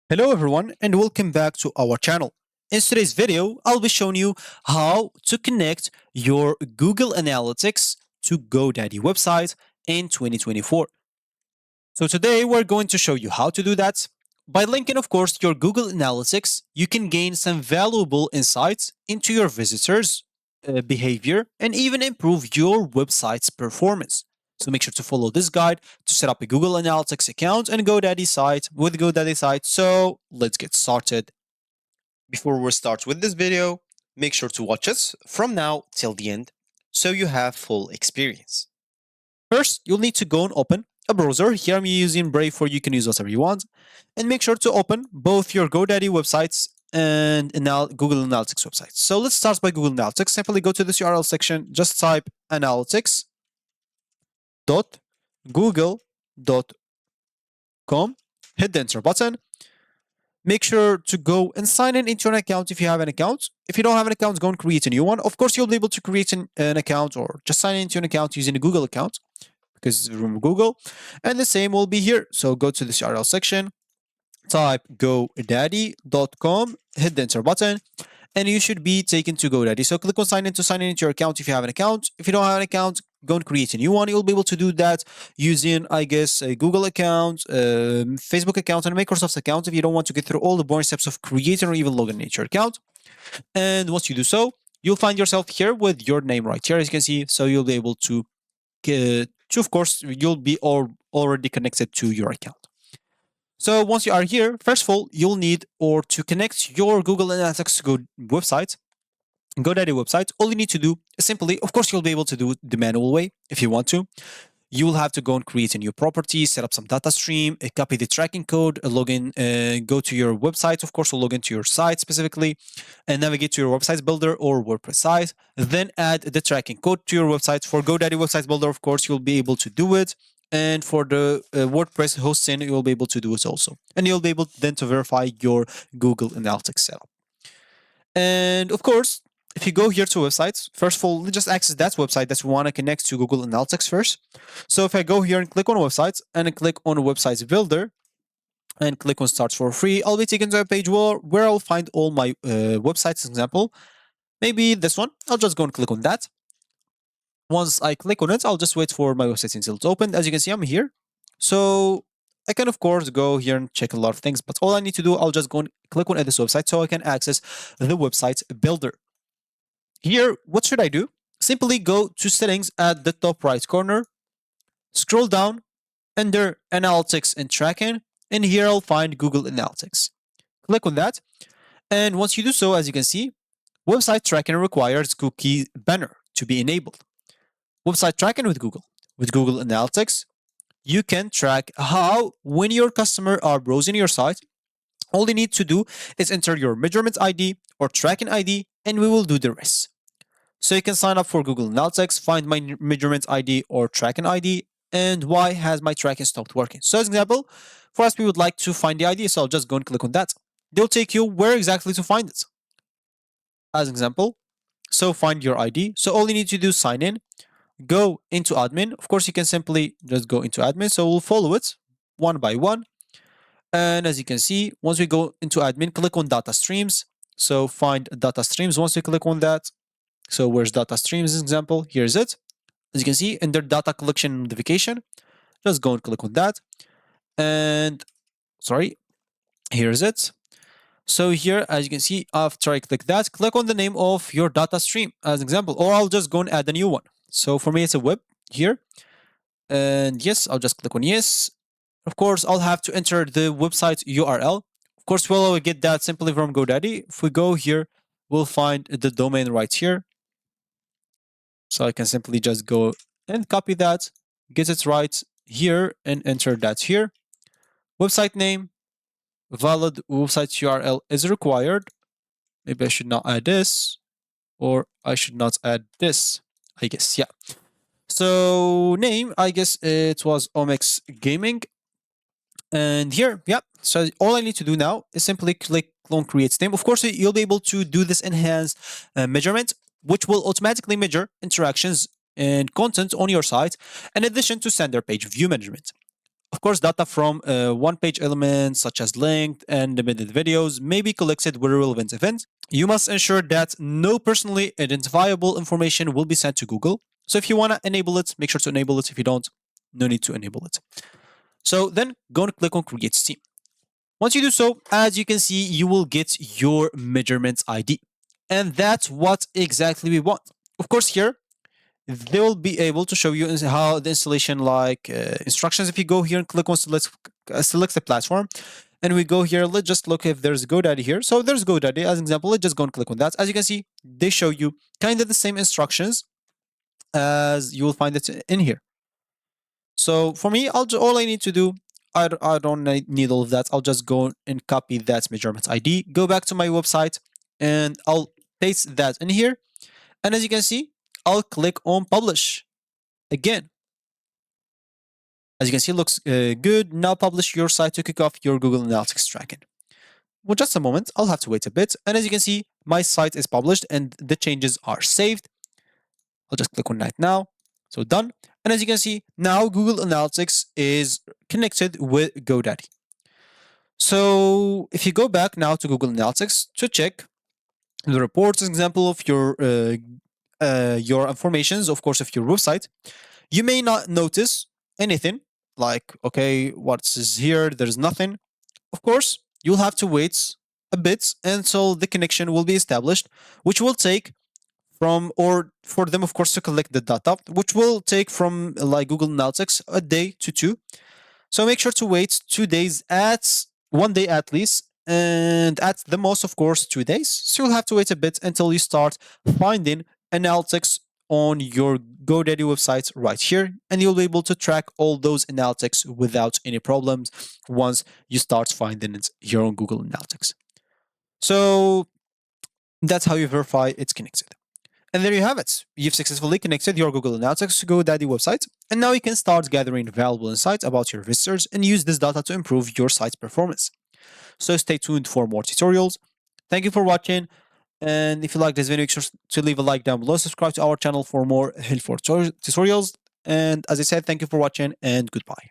Hello everyone and welcome back to our channel. In today's video, I'll be showing you how to connect your Google Analytics to GoDaddy website in 2024. So today we're going to show you how to do that. By linking, of course, your Google Analytics, you can gain some valuable insights into your visitors' behavior and even improve your website's performance. So make sure to follow this guide to set up a Google Analytics account and GoDaddy site with GoDaddy site. So let's get started. Before we start with this video, make sure to watch us from now till the end so you have full experience. First, you'll need to go and open a browser. Here I'm using Brave, for you can use whatever you want. And make sure to open both your GoDaddy websites and Google Analytics websites. So let's start by Google Analytics. Simply go to this URL section, just type analytics.google.com, hit the enter button. Make sure to go and sign in into an account if you have an account. If you don't have an account, go and create a new one. Of course, you'll be able to create an account or just sign into an account using a Google account because it's from Google. And the same will be here. So go to this URL section, type godaddy.com, hit the enter button, and you should be taken to GoDaddy. So click on sign in to sign in into your account if you have an account. If you don't have an account, go and create a new one. You'll be able to do that using, I guess, a Google account, Facebook account, and a Microsoft account if you don't want to get through all the boring steps of creating or even logging into your account. And once you do so, you'll find yourself here with your name right here, as you can see. So you'll be able to of course, you'll be already connected to your account. So once you are here, first of all, you'll need to connect your Google Analytics website, GoDaddy website. All you need to do is simply, of course, you'll be able to do it the manual way if you want to. You will have to go and create a new property, set up some data stream, copy the tracking code, log in, go to your website, of course, or log into your site specifically, and navigate to your website builder or WordPress site. Then add the tracking code to your website. For GoDaddy website builder, of course, you'll be able to do it. And for the WordPress hosting, you'll be able to do it also. And you'll be able then to verify your Google Analytics setup. And of course, if you go here to websites, first of all, just access that website that we want to connect to Google Analytics first. So if I go here and click on websites and I click on websites builder and click on start for free, I'll be taken to a page where I'll find all my websites, for example. Maybe this one, I'll just go and click on that. Once I click on it, I'll just wait for my website until it's opened. As you can see, I'm here. So I can, of course, go here and check a lot of things, but all I need to do, I'll just go and click on this website so I can access the website builder. Here, what should I do? Simply go to settings at the top right corner, scroll down under analytics and tracking, and here I'll find Google Analytics. Click on that. And once you do so, as you can see, website tracking requires cookie banner to be enabled. Website tracking with Google Analytics, you can track how, when your customer are browsing your site, all you need to do is enter your measurement ID or tracking ID, and we will do the rest. So you can sign up for Google Analytics, find my measurement ID or tracking ID, and why has my tracking stopped working. So as an example, for us, we would like to find the ID, so I'll just go and click on that. They'll take you where exactly to find it. As an example, so find your ID. So all you need to do is sign in, go into admin. Of course, you can simply just go into admin. So we'll follow it one by one. And as you can see, once we go into admin, click on data streams. So find data streams. Once you click on that, so where's data streams example? Here's it. As you can see, under data collection notification, just go and click on that. And sorry, here's it. So here, as you can see, after I click that, click on the name of your data stream as an example, or I'll just go and add a new one. So for me, it's a web here. And yes, I'll just click on yes. Of course, I'll have to enter the website URL. Of course, we'll get that simply from GoDaddy. If we go here, we'll find the domain right here. So I can simply just go and copy that, get it right here, and enter that here. Website name, valid website URL is required. Maybe I should not add this, or I should not add this, I guess, yeah. So name, I guess it was Omex Gaming. And here, yeah, so all I need to do now is simply click on create name. Of course, you'll be able to do this enhanced measurement, which will automatically measure interactions and content on your site, in addition to standard page view measurement. Of course, data from one-page elements such as linked and embedded videos may be collected with relevant events. You must ensure that no personally identifiable information will be sent to Google. So if you want to enable it, make sure to enable it. If you don't, no need to enable it. So then go and click on Create Team. Once you do so, as you can see, you will get your measurements ID. And that's what exactly we want. Of course, here, they will be able to show you how the installation instructions. If you go here and click on select the platform, and we go here, let's just look if there's GoDaddy here. So there's GoDaddy as an example. Let's just go and click on that. As you can see, they show you kind of the same instructions as you will find it in here. So for me, all I need to do, I don't need all of that. I'll just go and copy that measurement ID, go back to my website, and I'll paste that in here. And as you can see, I'll click on publish again. As you can see, it looks good. Now publish your site to kick off your Google Analytics tracking. Well, just a moment. I'll have to wait a bit. And as you can see, my site is published and the changes are saved. I'll just click on that now. So done. And as you can see, now Google Analytics is connected with GoDaddy. So if you go back now to Google Analytics to check the reports, example of your informations, of course, of your website, you may not notice anything like, okay, what's here? There's nothing. Of course, you'll have to wait a bit until the connection will be established, which will take or for them, of course, to collect the data, which will take from like Google Analytics a day to two. So make sure to wait 2 days 1 day at least, and at the most, of course, 2 days. So you'll have to wait a bit until you start finding analytics on your GoDaddy website right here, and you'll be able to track all those analytics without any problems once you start finding it here on Google Analytics. So that's how you verify it's connected. And there you have it. You've successfully connected your Google Analytics to GoDaddy website, and now you can start gathering valuable insights about your visitors and use this data to improve your site's performance. So stay tuned for more tutorials. Thank you for watching. And if you like this video, make sure to leave a like down below. Subscribe to our channel for more helpful tutorials. And as I said, thank you for watching and goodbye.